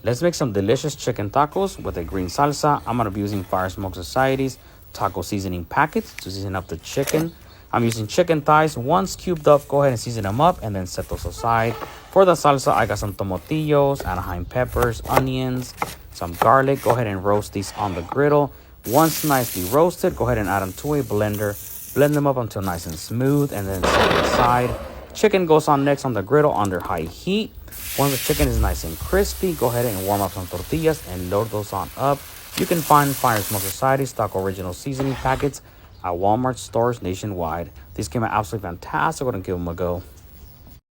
Let's make some delicious chicken tacos with a green salsa. I'm going to be using Fire Smoke Society's taco seasoning packets to season up the chicken. I'm using chicken thighs, once cubed up. Go ahead and season them up and then set those aside. For the salsa, I got some tomatillos, Anaheim peppers, onions, some garlic. Go ahead and roast these on the griddle. Once nicely roasted, go ahead and add them to a blender. Blend them up until nice and smooth and then set it aside. Chicken goes on next on the griddle under high heat. Once the chicken is nice and crispy, go ahead and warm up some tortillas and load those on up. You can find Fire Smoke Society stock original seasoning packets at Walmart stores nationwide. These came out absolutely fantastic. Go ahead and give them a go.